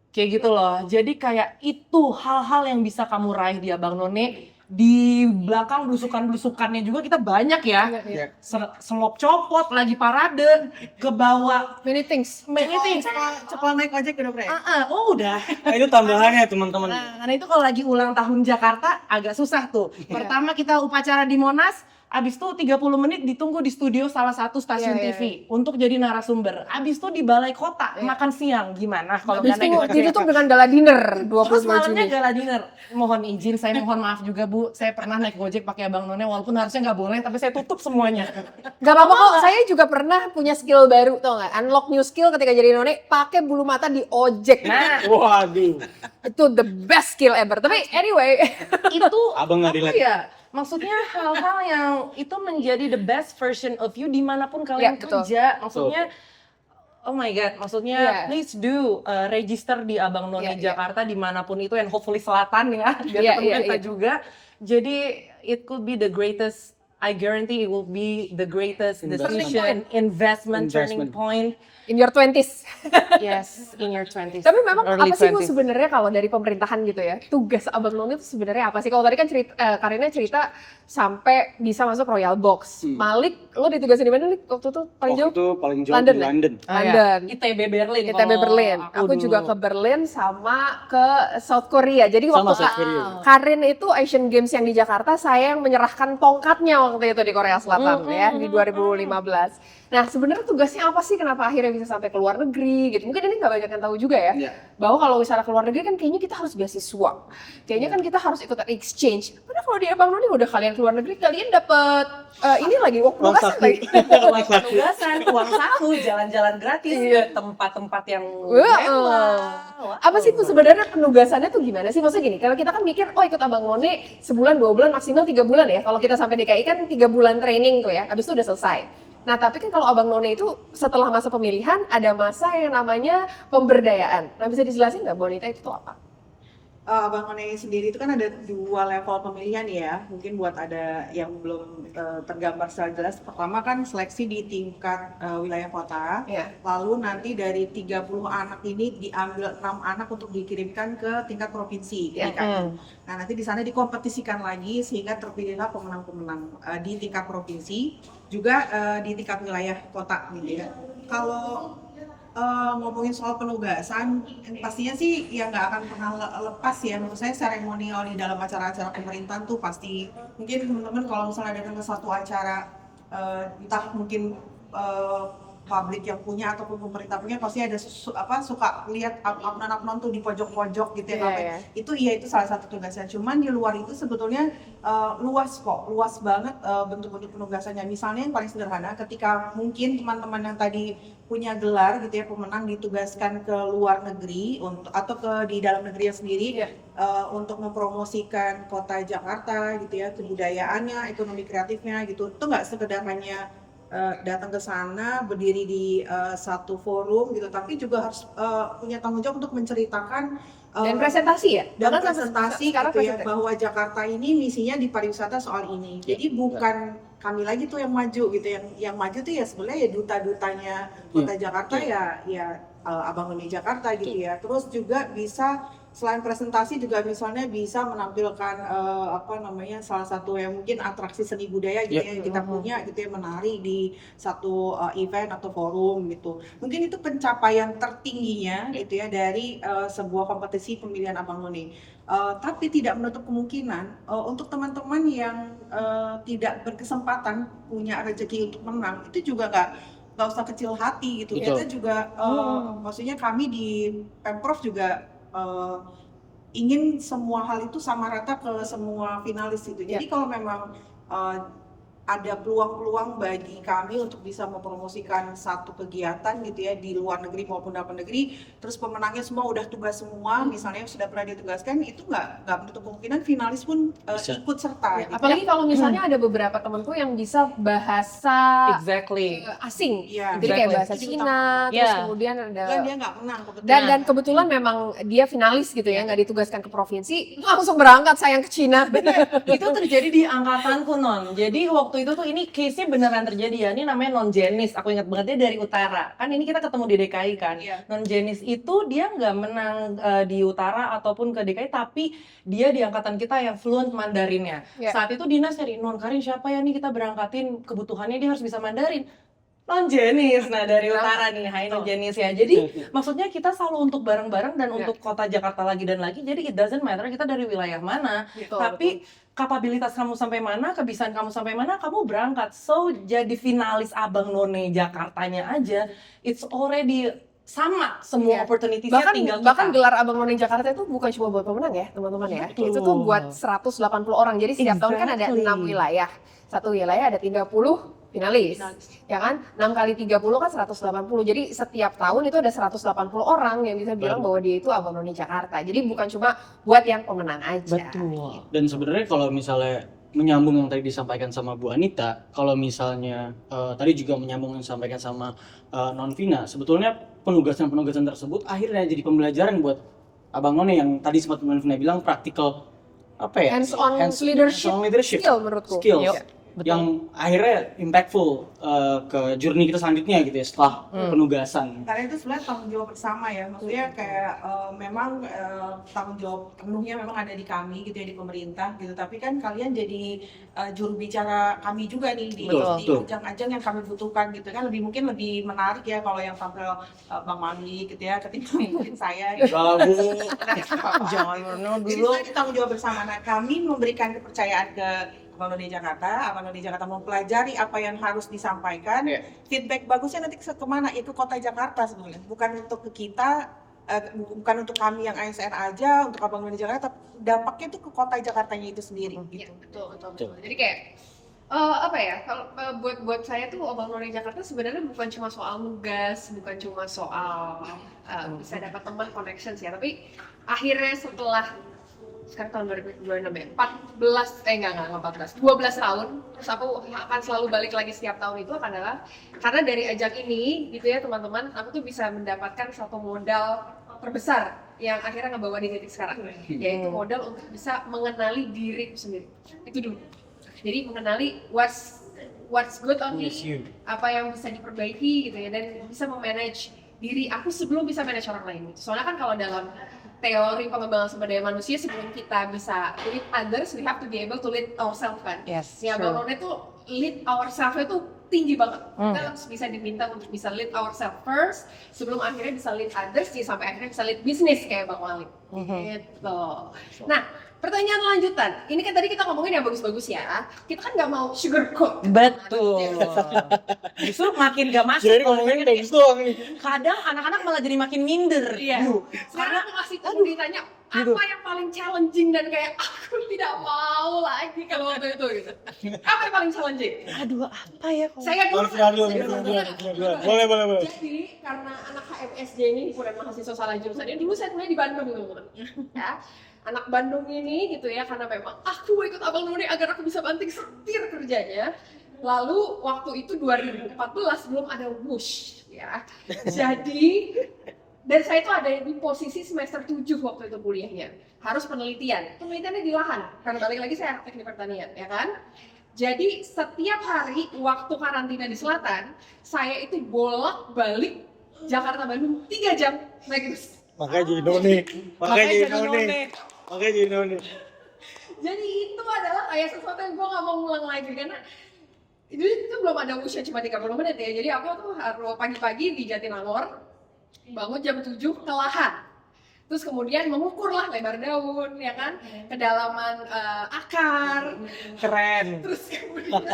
Kayak gitu loh. Jadi kayak itu hal-hal yang bisa kamu raih di Abang None. Di belakang blusukan-blusukannya juga kita banyak ya. Selop copot, lagi parade, ke bawah. Many things. Ceplang naik ojek udah pernah ya? Oh udah. Nah, itu tambahannya teman-teman. Nah, karena itu kalau lagi ulang tahun Jakarta agak susah tuh. Pertama kita upacara di Monas, abis itu 30 menit ditunggu di studio salah satu stasiun TV untuk jadi narasumber. Abis itu di Balai Kota makan siang. Gimana kalau ditutup dengan gala dinner 22 Terus Juni. malamnya gala dinner. Mohon izin, saya mohon maaf juga Bu. Saya pernah naik Gojek pakai Abang None, walaupun harusnya nggak boleh, tapi saya tutup semuanya. Gak apa-apa kok, saya juga pernah punya skill baru, tau gak? Unlock new skill ketika jadi None, pakai bulu mata di ojek. Nah, Waduh. Itu the best skill ever. Tapi anyway, itu Abang nggak dilihat. ya? Maksudnya hal-hal yang itu menjadi the best version of you dimanapun kalian kerja. Maksudnya, oh my god, maksudnya please do register di Abang None Jakarta dimanapun itu, and hopefully selatan ya, biar kita juga. Jadi it could be the greatest, I guarantee it will be the greatest decision, investment turning point. in your 20s. Yes, in your 20s. Tapi memang early apa sih Bu 20s. sebenarnya kalau dari pemerintahan gitu ya, tugas Abang None itu sebenarnya apa sih? Kalau tadi kan Karina cerita sampai bisa masuk Royal Box. Malik, lo ditugasin di mana Lik? Waktu itu paling jauh? Waktu itu paling jauh London, di ya? London. London. ITB Berlin. ITB Berlin. Aku juga ke Berlin sama ke South Korea. Jadi Sama waktu South Korea. Karin itu Asian Games yang di Jakarta, saya yang menyerahkan tongkatnya waktu waktu itu di Korea Selatan ya di 2015. Nah sebenarnya tugasnya apa sih, kenapa akhirnya bisa sampai ke luar negeri gitu? Mungkin ini nggak banyak yang tahu juga ya, Iya. bahwa kalau misalnya ke luar negeri kan kayaknya kita harus beasiswa, kayaknya kan kita harus ikutan exchange. Padahal kalau di Abang None udah kalian ke luar negeri kalian dapet ini lagi penugasan lagi. Penugasan, uang saku, jalan-jalan gratis Iya. ke tempat-tempat yang Wah, mewah. apa sih tuh sebenarnya penugasannya tuh gimana sih? Maksudnya gini, kalau kita kan mikir, oh ikut Abang None sebulan, 2 bulan, maksimal 3 bulan ya. Kalau kita sampai DKI kan 3 bulan training tuh ya, habis itu udah selesai. Nah tapi kan kalau Abang None itu setelah masa pemilihan ada masa yang namanya pemberdayaan. Nah bisa dijelasin nggak Bonita itu tuh apa? Abang None sendiri itu kan ada 2 level pemilihan ya. Mungkin buat ada yang belum tergambar secara jelas. Pertama kan seleksi di tingkat wilayah kota. Iya. Lalu nanti dari 30 anak ini diambil 6 anak untuk dikirimkan ke tingkat provinsi. Iya. DKI. Nah nanti di sana dikompetisikan lagi sehingga terpilihlah pemenang-pemenang di tingkat provinsi, juga di tingkat wilayah kota gitu ya. Kalau ngomongin soal penugasan, pastinya sih ya nggak akan pernah lepas ya. Menurut saya seremonial di dalam acara-acara pemerintahan tuh pasti. Mungkin teman-teman kalau misalnya datang ke satu acara, entah mungkin publik yang punya ataupun pemerintah punya, pasti ada suka lihat abnon-abnon tuh di pojok-pojok gitu ya. Iya. Itu salah satu tugasnya. Cuman di luar itu sebetulnya luas banget bentuk-bentuk penugasannya. Misalnya yang paling sederhana, ketika mungkin teman-teman yang tadi punya gelar gitu ya, pemenang ditugaskan ke luar negeri atau di dalam negeri sendiri, Iya. untuk mempromosikan kota Jakarta gitu ya, kebudayaannya, ekonomi kreatifnya gitu. Itu nggak sekedar hanya datang ke sana berdiri di satu forum gitu, tapi juga harus punya tanggung jawab untuk menceritakan Dan presentasi ya? dan Bahkan sampai presentasi sekarang gitu ya, presentasi. bahwa Jakarta ini misinya di pariwisata soal ini. Jadi bukan kami lagi tuh yang maju gitu, yang maju tuh ya sebenarnya ya duta-dutanya kota Jakarta ya Abang None Jakarta gitu ya. Terus juga bisa selain presentasi juga misalnya bisa menampilkan salah satu yang mungkin atraksi seni budaya gitu ya, yang kita punya gitu ya, menari di satu event atau forum gitu. Mungkin itu pencapaian tertingginya gitu ya dari sebuah kompetisi pemilihan Abang None. Tapi tidak menutup kemungkinan untuk teman-teman yang tidak berkesempatan punya rezeki untuk menang, itu juga nggak usah kecil hati gitu. Betul. Kita juga maksudnya kami di Pemprov juga ingin semua hal itu sama rata ke semua finalis gitu. Jadi kalau memang ada peluang-peluang bagi kami untuk bisa mempromosikan satu kegiatan gitu ya di luar negeri maupun dalam negeri, terus pemenangnya semua udah tugas semua, misalnya yang sudah pernah ditugaskan, itu nggak menutup kemungkinan finalis pun ikut serta. Gitu. Apalagi kalau misalnya ada beberapa temanku yang bisa bahasa Exactly. asing, Iya, jadi kayak exactly. bahasa Cina, terus Iya. kemudian Dan ada dia nggak menang kebetulan. dan kebetulan memang dia finalis gitu ya, nggak ditugaskan ke provinsi, langsung berangkat sayang ke Cina. Itu terjadi di angkatanku, Non. Jadi waktu itu tuh ini case-nya beneran terjadi ya. Ini namanya Non Jenis. Aku ingat banget dia dari utara. Kan ini kita ketemu di DKI kan. Iya. Non Jenis itu dia nggak menang di utara ataupun ke DKI, tapi dia di angkatan kita yang fluent Mandarinnya. Iya. Saat itu dinas nyari, Non Karin siapa ya nih kita berangkatin, kebutuhannya dia harus bisa Mandarin. Non Jenis, nah dari utara nih, hai Non Jenis ya. Jadi maksudnya kita selalu untuk bareng-bareng dan untuk kota Jakarta lagi dan lagi. Jadi it doesn't matter kita dari wilayah mana, Betul, tapi kapabilitas kamu sampai mana, kebisaan kamu sampai mana, kamu berangkat. So jadi finalis Abang None Jakartanya aja, it's already sama semua Iya. opportunity-nya tinggal kita. bahkan gelar Abang None Jakarta itu bukan cuma buat pemenang ya teman-teman ya, Betul. itu tuh buat 180 orang. Jadi setiap tahun kan ada Exactly. 6 wilayah, satu wilayah ada 30 finalis, ya kan? 6 kali 30 kan 180. Jadi setiap tahun itu ada 180 orang yang bisa bilang bahwa dia itu Abang None Jakarta. Jadi bukan cuma buat yang pemenang aja. Betul. Dan sebenarnya kalau misalnya menyambung yang tadi disampaikan sama Bu Anita, kalau misalnya tadi juga menyambung yang disampaikan sama Non Vina, sebetulnya penugasan-penugasan tersebut akhirnya jadi pembelajaran buat Abang None yang tadi sempat Non Vina bilang praktikal apa ya? Hands-on leadership skill menurutku. Skills. Yep. Betul. Yang akhirnya impactful ke journey kita selanjutnya gitu ya setelah penugasan. Karena itu sebenarnya tanggung jawab bersama ya, maksudnya kayak memang tanggung jawab penuhnya memang ada di kami gitu ya, di pemerintah gitu, tapi kan kalian jadi juru bicara kami juga nih di Betul. ajang-ajang yang kami butuhkan gitu kan, mungkin lebih menarik ya kalau yang tampil Bang Mali gitu ya, ketimbang mungkin saya gitu. Jangan Jadi dulu. sebenarnya tanggung jawab bersama. Nah, kami memberikan kepercayaan kepada Abang None Jakarta. Abang None Jakarta mempelajari apa yang harus disampaikan. Iya. Feedback bagusnya nanti kemana? Ya ke kota Jakarta sebenarnya. Bukan untuk ke kita, bukan untuk kami yang ASN aja, untuk Abang None Jakarta, tapi dampaknya itu ke kota Jakartanya itu sendiri. Iya, Gitu. betul. Jadi kayak apa ya? Kalau buat saya tuh Abang None Jakarta sebenarnya bukan cuma soal nugas, bukan cuma soal bisa dapat teman connections ya, tapi akhirnya setelah sekarang tahun 2026 ya, 12 tahun, terus aku akan selalu balik lagi setiap tahun itu adalah karena dari ajang ini gitu ya teman-teman, aku tuh bisa mendapatkan satu modal terbesar yang akhirnya ngebawa di titik sekarang, yaitu modal untuk bisa mengenali diri sendiri. Itu dulu. Jadi mengenali what's good on me, apa yang bisa diperbaiki gitu ya, dan bisa memanage diri aku sebelum bisa manage orang lain. Soalnya kan kalau dalam teori pengembangan sumber daya manusia, sebelum kita bisa lead others, we have to be able to lead ourselves kan. Yes, Ya, true. Bang None tuh lead ourselves itu tinggi banget. Kita harus bisa diminta untuk bisa lead ourselves first, sebelum akhirnya bisa lead others, ya sampai akhirnya bisa lead bisnis kayak Bang Wali. Gitu. Nah, pertanyaan lanjutan. Ini kan tadi kita ngomongin yang bagus-bagus ya. Kita kan nggak mau sugarcoat. Betul. Justru makin gak masuk. Jadi ngomongin bagus doang nih. Kadang anak-anak malah jadi makin minder. Iya. Sekarang aku masih tahu ditanya apa yang paling challenging dan kayak aku tidak mau lagi kalau waktu itu gitu. Apa yang paling challenging? Aduh, apa ya? Saya Boleh. Jadi karena anak HMSJ ini himpunan mahasiswa salah jurusan ini, dulu saya kuliah di Bandung teman-teman. Ya, anak Bandung ini gitu ya, karena memang aku ikut Abang None agar aku bisa banting setir kerjanya. Lalu waktu itu 2014 belum ada WUSH ya. Jadi dan saya itu ada di posisi semester 7 waktu itu kuliahnya. Harus penelitian. Penelitiannya di lahan. Karena balik lagi saya teknik pertanian, ya kan? Jadi setiap hari waktu karantina di selatan, saya itu bolak-balik Jakarta Bandung 3 jam naik bus. Makanya jadi None. Jadi itu adalah kayak sesuatu yang gue gak mau ngulang lagi karena itu belum ada usia cuma 30 menit ya. Jadi aku tuh harus pagi-pagi di Jatinangor, bangun jam 7 ke lahan. Terus kemudian mengukur lah lebar daun, ya kan, kedalaman akar, Keren. terus kemudian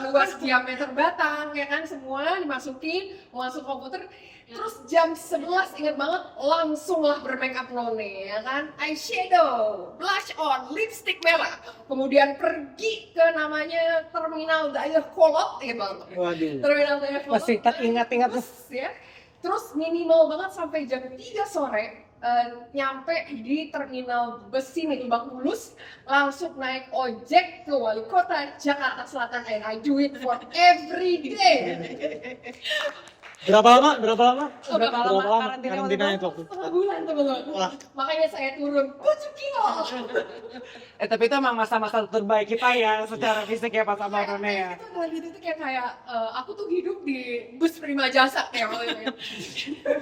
luas diameter batang, ya kan, semua dimasukin, masuk komputer. Terus jam 11 ingat banget langsung lah bermake up None, ya kan, eyeshadow, blush on, lipstick merah, kemudian pergi ke namanya Terminal Dayakolot, ya bang, Waduh. Terminal Dayakolot, Masih ingat-ingat tuh. ya. Terus minimal banget sampai jam 3 sore nyampe di terminal besi nih Lebak Bulus, langsung naik ojek ke Wali Kota Jakarta Selatan, and I do it for every day. Berapa lama? Berapa lama karantina itu? Setengah bulan teman-teman. Wah. Makanya saya turun 7 kilo. Tapi itu emang masa-masa terbaik kita ya secara fisik ya pas Abang None ya. Itu adalah gitu tuh kayak aku tuh hidup di bus Prima Jasa kayak waktu itu.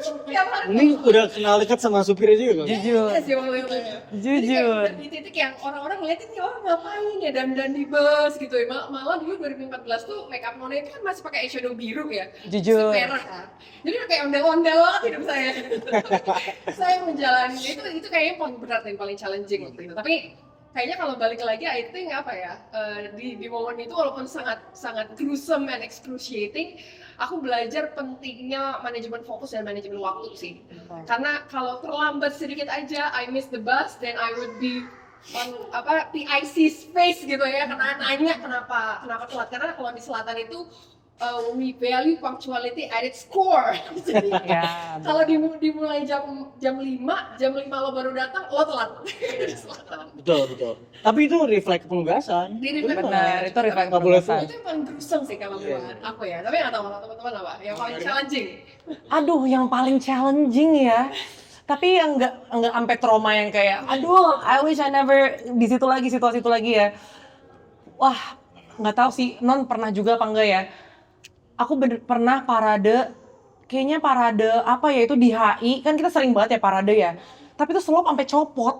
Tiap hari. Ini udah kenal dekat sama supirnya juga kan? Jujur. Iya sih waktu itu. Jujur. Jadi kayak di titik yang orang-orang ngeliatin nih orang ngapain ya dandan di bus gitu ya. Malah dulu 2014 tuh make up None itu kan masih pakai eyeshadow biru ya. Jujur. Merah kan. Jadi udah kayak ondel-ondel banget hidup saya. Saya menjalani itu kayaknya paling berat dan paling challenging waktu itu. Tapi kayaknya kalau balik lagi, I think apa ya, di momen itu walaupun sangat gruesome and excruciating, aku belajar pentingnya manajemen fokus dan manajemen waktu sih. Karena kalau terlambat sedikit aja, I miss the bus, then I would be on PIC space gitu ya, karena nanya kenapa telat. Karena kalau di selatan itu we value punctuality at its core. Jadi Ya, kalau dimulai jam 5 lo baru datang, lo telat. Di selatan. Betul. Tapi itu refleks penugasan. benar. Itu refleks Nggak boleh penugasan. Itu yang paling gruesome sih kalau buat aku ya. Tapi nggak tahu kalau teman-teman apa. Yang paling challenging. Aduh, yang paling challenging ya. Tapi yang nggak sampai trauma yang kayak, aduh, I wish I never di situ lagi, situasi itu lagi ya. Wah, nggak tahu sih, Non pernah juga apa enggak ya? Aku pernah parade, kayaknya parade apa ya itu di HI, kan kita sering banget ya parade ya. tapi tuh slope sampai copot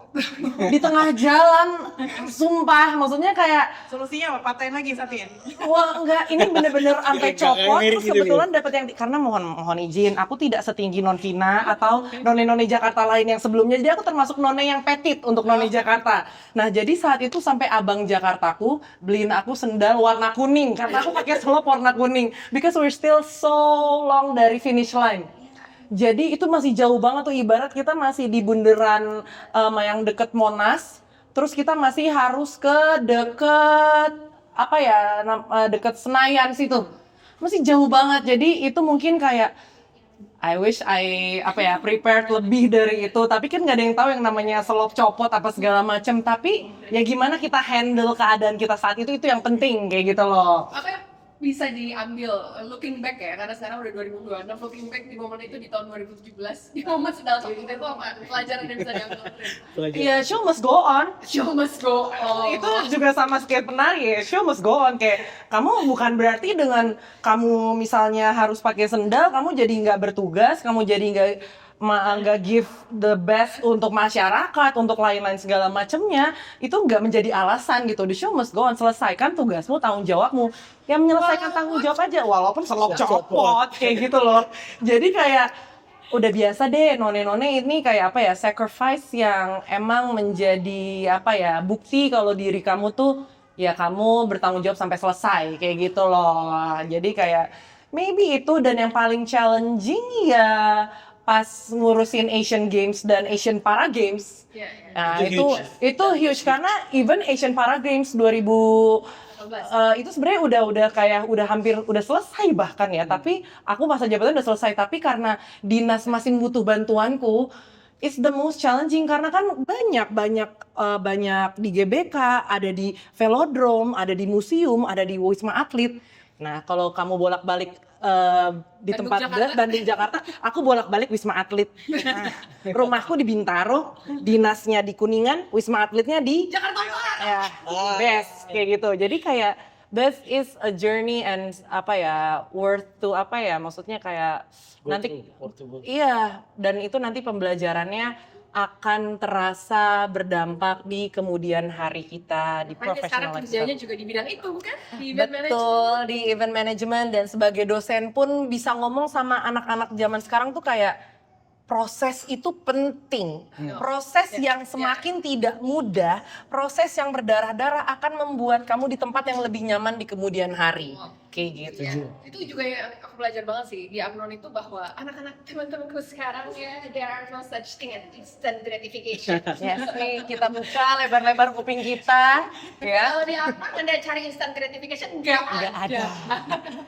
di tengah jalan, sumpah. Maksudnya kayak Solusinya apa? Patahin lagi Satin. wah enggak, ini bener-bener sampai Kayak copot. mirip Terus gitu, kebetulan dapat yang karena mohon izin, aku tidak setinggi Non Vina atau none-none Jakarta lain yang sebelumnya. Jadi aku termasuk none yang petit untuk none Jakarta. Nah, jadi saat itu sampai abang Jakartaku beliin aku sendal warna kuning karena aku pakai slope warna kuning because we're still so long dari finish line. Jadi itu masih jauh banget tuh, ibarat kita masih di bundaran yang deket Monas, terus kita masih harus ke deket apa ya, deket Senayan situ. Masih jauh banget. Jadi itu mungkin kayak I wish prepared lebih dari itu. Tapi kan nggak ada yang tahu yang namanya slope copot apa segala macam. Tapi ya gimana kita handle keadaan kita saat itu yang penting kayak gitu loh. Apa yang bisa diambil looking back ya, karena sekarang udah 2026, looking back di momen itu di tahun 2017, di momen sedang itu apa pelajaran yang bisa diambil? Iya, show must go on. Show must go on. Itu juga sama skate penari ya, show must go on. Kayak kamu bukan berarti dengan kamu misalnya harus pakai sendal, kamu jadi nggak bertugas, kamu jadi nggak give the best untuk masyarakat, untuk lain-lain segala macemnya, itu nggak menjadi alasan gitu. The show must go on, selesaikan tugasmu, tanggung jawabmu. Yang menyelesaikan tanggung jawab aja, walaupun selop copot kayak gitu loh. Jadi kayak udah biasa deh none-none ini kayak apa ya, sacrifice yang emang menjadi apa ya, bukti kalau diri kamu tuh ya kamu bertanggung jawab sampai selesai kayak gitu loh. Jadi kayak maybe itu, dan yang paling challenging ya pas ngurusin Asian Games dan Asian Para Games. Nah, itu huge karena even Asian Para Games 2000 itu sebenarnya udah hampir selesai bahkan ya, tapi aku masa jabatan udah selesai, tapi karena dinas masih butuh bantuanku, it's the most challenging karena kan banyak di GBK, ada di Velodrome, ada di museum, ada di Wisma Atlet. Nah, kalau kamu bolak-balik di tempat Bandung Jakarta, aku bolak-balik Wisma Atlet. Nah, rumahku di Bintaro, dinasnya di Kuningan, Wisma Atletnya di Jakarta Utara. Ya, best kayak gitu. Jadi kayak best is a journey and worth to maksudnya kayak nanti iya, dan itu nanti pembelajarannya akan terasa berdampak di kemudian hari kita di professional sekarang life. kerjanya juga di bidang itu bukan? Di event management. Betul, di event management, dan sebagai dosen pun bisa ngomong sama anak-anak zaman sekarang tuh kayak proses itu penting. Proses yang semakin tidak mudah, proses yang berdarah-darah akan membuat kamu di tempat yang lebih nyaman di kemudian hari. Kayak gitu. Ya, itu juga yang aku belajar banget sih di Apnon itu, bahwa anak-anak teman-temanku sekarang ya, there are no such thing as instant gratification. Yes, nih kita buka lebar-lebar kuping kita. Ya. Kalau di Apnon Anda cari instant gratification nggak ada.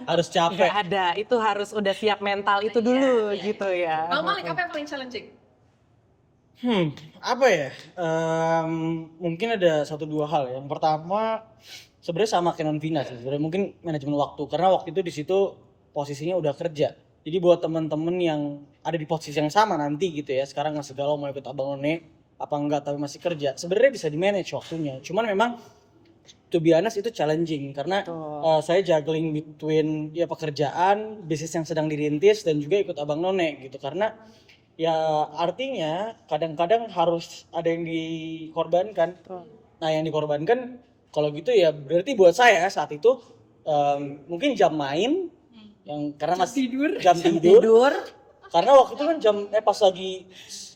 Harus capek. Nggak ada, itu harus udah siap mental itu dulu gitu ya. Bang Malik, apa yang paling challenging? Apa ya? Mungkin ada 1-2 hal. Yang pertama sebenarnya sama kayak Non Vina sih. Sebenarnya mungkin manajemen waktu, karena waktu itu di situ posisinya udah kerja. Jadi buat teman-teman yang ada di posisi yang sama nanti gitu ya, sekarang nggak galau mau ikut Abang None apa enggak tapi masih kerja, sebenarnya bisa di manage waktunya. Cuman memang to be honest itu challenging karena saya juggling between ya pekerjaan, bisnis yang sedang dirintis, dan juga ikut Abang None gitu. Karena ya artinya kadang-kadang harus ada yang dikorbankan. Nah, yang dikorbankan kalau gitu ya berarti buat saya saat itu mungkin jam main yang karena masih jam tidur. Karena waktu itu kan pas lagi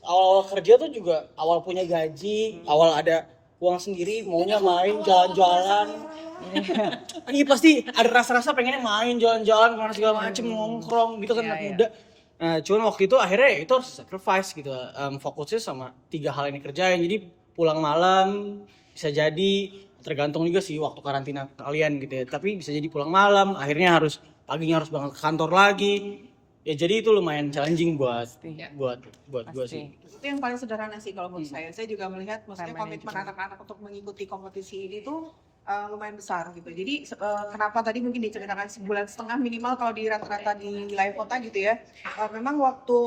awal-awal kerja tuh juga awal punya gaji, awal ada uang sendiri, maunya main jalan-jalan. Ini pasti ada rasa-rasa pengennya main jalan-jalan karena segala macem, nongkrong gitu kan anak muda. Nah, cuman waktu itu akhirnya ya itu harus sacrifice gitu, fokusnya sama 3 hal yang dikerjain. Jadi pulang malam bisa jadi, tergantung juga sih waktu karantina kalian gitu ya. Tapi bisa jadi pulang malam, akhirnya paginya harus banget ke kantor lagi. Ya jadi itu lumayan challenging buat gue sih. Itu yang paling sederhana sih kalau menurut saya. Saya juga melihat maksudnya komitmen anak-anak untuk mengikuti kompetisi ini tuh lumayan besar gitu. Jadi kenapa tadi mungkin diceritakan sebulan setengah minimal kalau di rata-rata di wilayah kota gitu ya. Memang waktu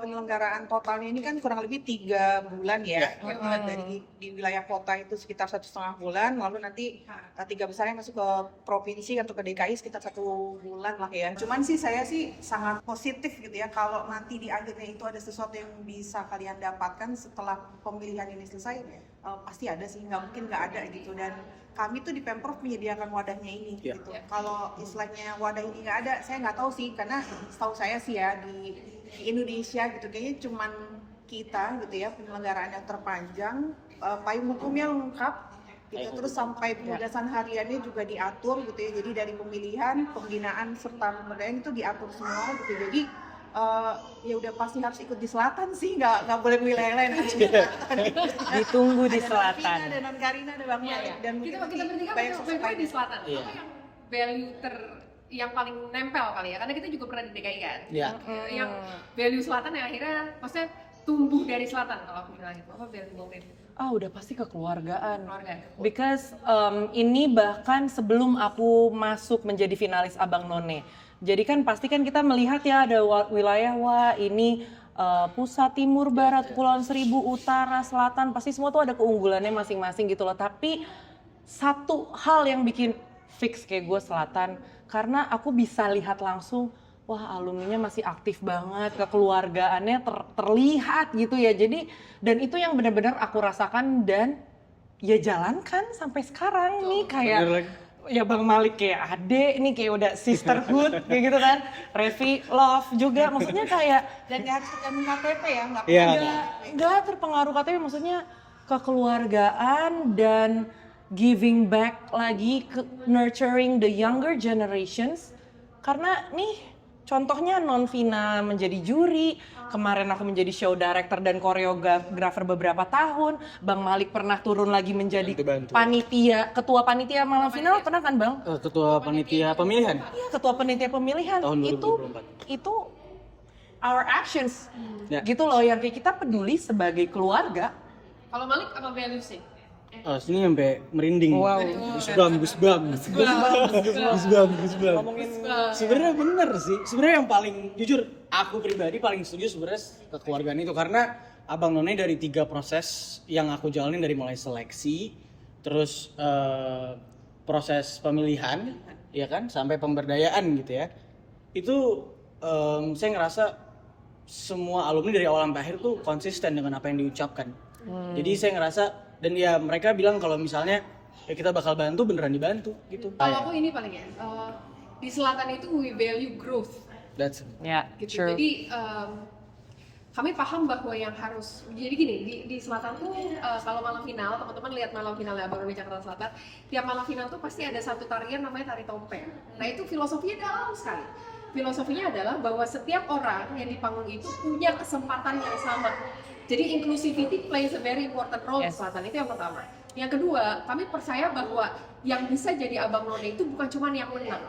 penyelenggaraan totalnya ini kan kurang lebih 3 bulan ya. Dari di wilayah kota itu sekitar 1,5 bulan, lalu nanti 3 besarnya masuk ke provinsi atau ke DKI sekitar 1 bulan lah ya. Cuman sih saya sih sangat positif gitu ya kalau nanti di akhirnya itu ada sesuatu yang bisa kalian dapatkan setelah pemilihan ini selesai. Pasti ada sih, nggak mungkin nggak ada gitu. Dan kami tuh di Pemprov menyediakan wadahnya ini gitu. Kalau istilahnya wadah ini nggak ada, saya nggak tahu sih, karena setahu saya sih ya di Indonesia gitu kayaknya cuman kita gitu ya penyelenggaraan yang terpanjang, payung hukumnya lengkap gitu, terus sampai penugasan hariannya juga diatur gitu ya. Jadi dari pemilihan, pembinaan serta pemberdayaan itu diatur semua gitu. Jadi ya udah pasti harus ikut di selatan sih, nggak boleh wilayah lain. Ditunggu di selatan. Ada Non Karina, ada Bang Malik, dan kita mungkin bertiga banyak baik-baik sosok di selatan. Iya. Apa yang value yang paling nempel kali ya? Karena kita juga pernah di DKI kan. Iya. Yang value selatan yang akhirnya maksudnya tumbuh dari selatan kalau aku bilang gitu. Apa value Bang Rin? Udah pasti kekeluargaan. Keluarga. Because ini bahkan sebelum aku masuk menjadi finalis Abang None. Jadi kan pasti kan kita melihat ya ada wilayah, wah ini pusat, timur, barat, Kepulauan Seribu, utara, selatan, pasti semua tuh ada keunggulannya masing-masing gitu loh. Tapi satu hal yang bikin fix kayak gue selatan, karena aku bisa lihat langsung, wah alumninya masih aktif banget, kekeluargaannya terlihat gitu ya. Jadi dan itu yang benar-benar aku rasakan dan ya jalankan sampai sekarang nih kayak ya Bang Malik kayak adek nih, kayak udah sisterhood kayak gitu kan. Revi love juga, maksudnya kayak dan nggak harus tergantung KTP ya, nggak terpengaruh KTP, maksudnya kekeluargaan dan giving back lagi, nurturing the younger generations. Karena nih contohnya Non Vina menjadi juri, kemarin aku menjadi show director dan koreografer beberapa tahun. Bang Malik pernah turun lagi menjadi panitia, ketua panitia malam final, pernah kan Bang? Ketua panitia pemilihan. Iya, ketua panitia pemilihan. Tahun 2024. Itu our actions. Ya. Gitu loh, yang kayak kita peduli sebagai keluarga. Kalau Malik apa value sih? Sini sampai merinding. Wow. Gusbam. Sebenarnya bener sih. Sebenarnya yang paling jujur, aku pribadi paling setuju sebenarnya kekeluargaan itu, karena Abang None dari 3 proses yang aku jalanin, dari mulai seleksi, terus proses pemilihan, ya kan, sampai pemberdayaan gitu ya. Itu saya ngerasa semua alumni dari awal sampai akhir tuh konsisten dengan apa yang diucapkan. Jadi saya ngerasa, dan ya mereka bilang kalau misalnya ya kita bakal bantu, beneran dibantu gitu. Kalau aku ini paling ya, di selatan itu we value growth. That's Ya, Gitu. true. Jadi kami paham bahwa yang harus, jadi gini, di selatan tuh kalau malam final, teman-teman lihat malam finalnya Abang None Jakarta Selatan, tiap malam final tuh pasti ada satu tarian namanya tari topeng. Nah itu filosofinya dalam sekali. Filosofinya adalah bahwa setiap orang yang di panggung itu punya kesempatan yang sama. Jadi inclusivity plays a very important role di selatan, itu yang pertama. Yang kedua, kami percaya bahwa yang bisa jadi Abang None itu bukan cuma yang menang.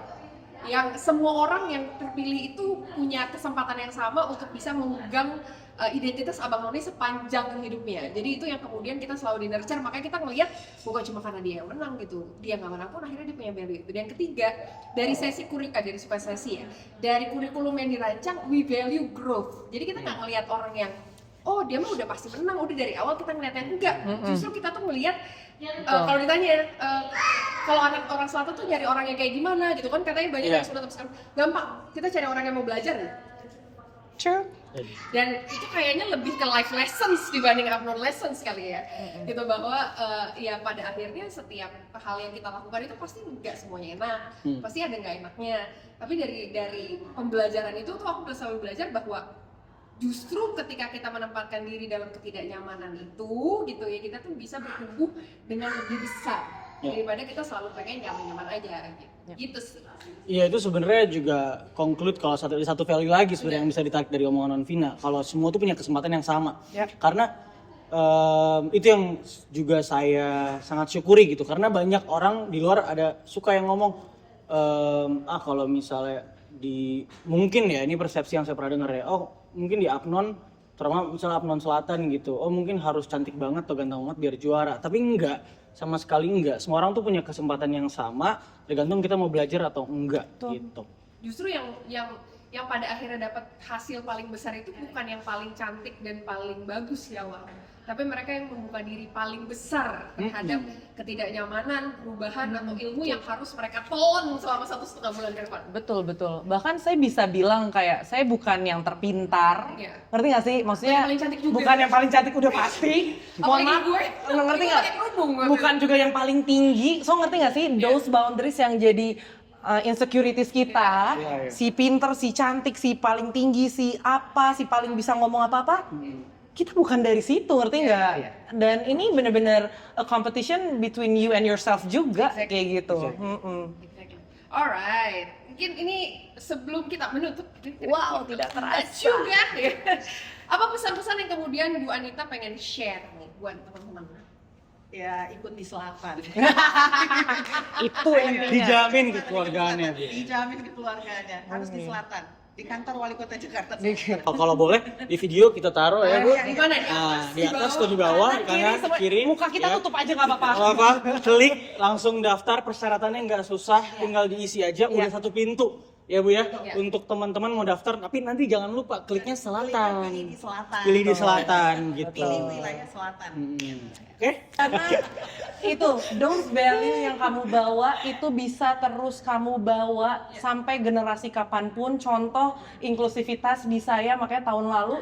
Yang semua orang yang terpilih itu punya kesempatan yang sama untuk bisa memegang identitas Abang None sepanjang hidupnya. Jadi itu yang kemudian kita selalu di nurture, makanya kita ngelihat bukan cuma karena dia yang menang gitu. Dia nggak menang pun akhirnya dia punya value itu. Dan ketiga, dari dari sesi ya, dari kurikulum yang dirancang, we value growth. Jadi kita nggak ngelihat orang yang oh dia mah udah pasti menang, udah dari awal kita ngeliatnya enggak. Justru kita tuh melihat kalau ditanya kalau anak orang selatan tuh nyari orang yang kayak gimana gitu kan, katanya banyak yang sudah terus gampang, kita cari orang yang mau belajar nih. True. Dan itu kayaknya lebih ke life lessons dibanding abnormal lessons kali ya. Gitu bahwa ya pada akhirnya setiap hal yang kita lakukan itu pasti nggak semuanya enak, pasti ada nggak enaknya. Tapi dari pembelajaran itu tuh aku selalu belajar bahwa justru ketika kita menempatkan diri dalam ketidaknyamanan itu gitu ya, kita tuh bisa bertumbuh dengan lebih besar daripada kita selalu pengen nyaman-nyaman aja gitu sih. Iya, itu sebenarnya juga conclude kalau satu value lagi sebenarnya yang bisa ditarik dari omongan Non Vina, kalau semua tuh punya kesempatan yang sama. Karena itu yang juga saya sangat syukuri gitu, karena banyak orang di luar ada suka yang ngomong kalau misalnya mungkin ya ini persepsi yang saya pernah dengar ya, oh mungkin di Apnon terutama misalnya Abnon Selatan gitu, oh mungkin harus cantik banget atau ganteng banget biar juara, tapi enggak, sama sekali enggak. Semua orang tuh punya kesempatan yang sama, tergantung kita mau belajar atau enggak gitu. Justru yang pada akhirnya dapat hasil paling besar itu bukan yang paling cantik dan paling bagus ya Wak, tapi mereka yang membuka diri paling besar terhadap ketidaknyamanan, perubahan atau ilmu yang harus mereka telan selama 1,5 bulan ke depan. Betul. Bahkan saya bisa bilang kayak saya bukan yang terpintar, Iya. ngerti nggak sih? Maksudnya Yang paling cantik juga. bukan yang paling cantik udah pasti. Mohon Apalagi maaf, gue, ngerti gue nggak? pakai kerudung gue. Bukan juga yang paling tinggi. So ngerti nggak sih? Those boundaries yang jadi insecurities kita, Iya. si pinter, si cantik, si paling tinggi, si apa, si paling bisa ngomong apa-apa. Kita bukan dari situ, ngerti nggak? Dan ini bener-bener a competition between you and yourself juga, kayak gitu. Exactly. Alright, mungkin ini sebelum kita menutup. Wow, tidak terasa. Juga ya. Apa pesan-pesan yang kemudian Bu Anita pengen share nih buat teman-teman? Ya ikut di selatan. Itu intinya. Dijamin kekeluargaannya. Dijamin keluarganya harus di selatan. Di kantor wali kota Jakarta. Kalau boleh di video kita taruh ya Bu. Di mana? Di atas, Di atas atau di bawah, di kanan, semua- kiri. Muka kita ya. tutup aja nggak apa-apa. Nggak apa, klik langsung daftar, persyaratannya nggak susah, tinggal diisi aja, udah satu pintu. Ya Bu ya, untuk teman-teman mau daftar, tapi nanti jangan lupa kliknya selatan. Pilih di selatan. Pilih di selatan gitu. Pilih wilayah selatan. Oke? Karena itu those value yang kamu bawa itu bisa terus kamu bawa sampai generasi kapanpun. Contoh inklusivitas di saya, makanya tahun lalu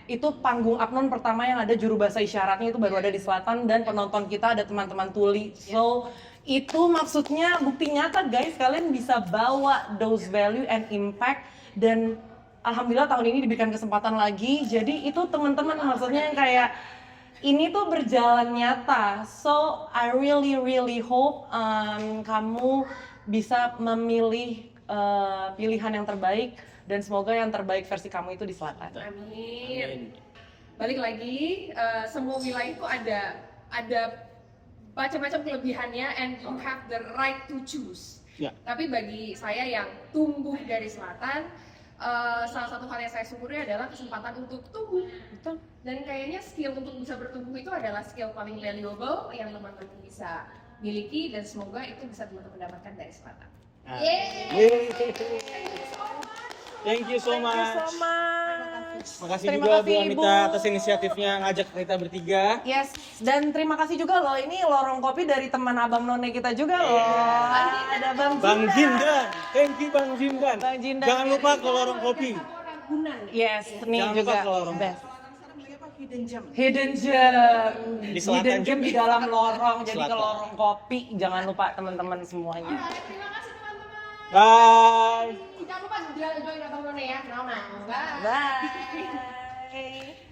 itu panggung Abnon pertama yang ada juru bahasa isyaratnya itu baru ada di selatan, dan penonton kita ada teman-teman tuli. So itu maksudnya bukti nyata guys, kalian bisa bawa those value and impact, dan alhamdulillah tahun ini diberikan kesempatan lagi. Jadi itu teman-teman maksudnya yang kayak ini tuh berjalan nyata. So I really hope kamu bisa memilih pilihan yang terbaik, dan semoga yang terbaik versi kamu itu di selatan. Amin. Balik lagi, semua wilayah itu ada macam-macam kelebihannya, and you have the right to choose. Ya. Tapi bagi saya yang tumbuh dari selatan, salah satu hal yang saya syukuri adalah kesempatan untuk tumbuh. Betul. Dan kayaknya skill untuk bisa bertumbuh itu adalah skill paling valuable yang teman-teman bisa miliki, dan semoga itu bisa teman-teman dapatkan dari selatan. Yeay. Thank you so much. Makasih Terima juga kasih, Bu Anita Ibu. atas inisiatifnya ngajak kita bertiga. Yes, dan terima kasih juga loh, ini lorong kopi dari teman Abang None kita juga loh. Ada Bang Jindan, thank you Bang Jindan. Bang Jindan. Jangan lupa ke lorong kopi. Yes, nih Jangan juga lupa ke lorong. best. Sekarang beli apa? Hidden gem. Hidden gem. Di selatan Hidden gem juga. di dalam lorong, jadi ke Selatan. lorong kopi. Jangan lupa teman-teman semuanya. Alright, terima kasih teman-teman. Bye. Jangan lupa join Abang None ya. Bye. Bye.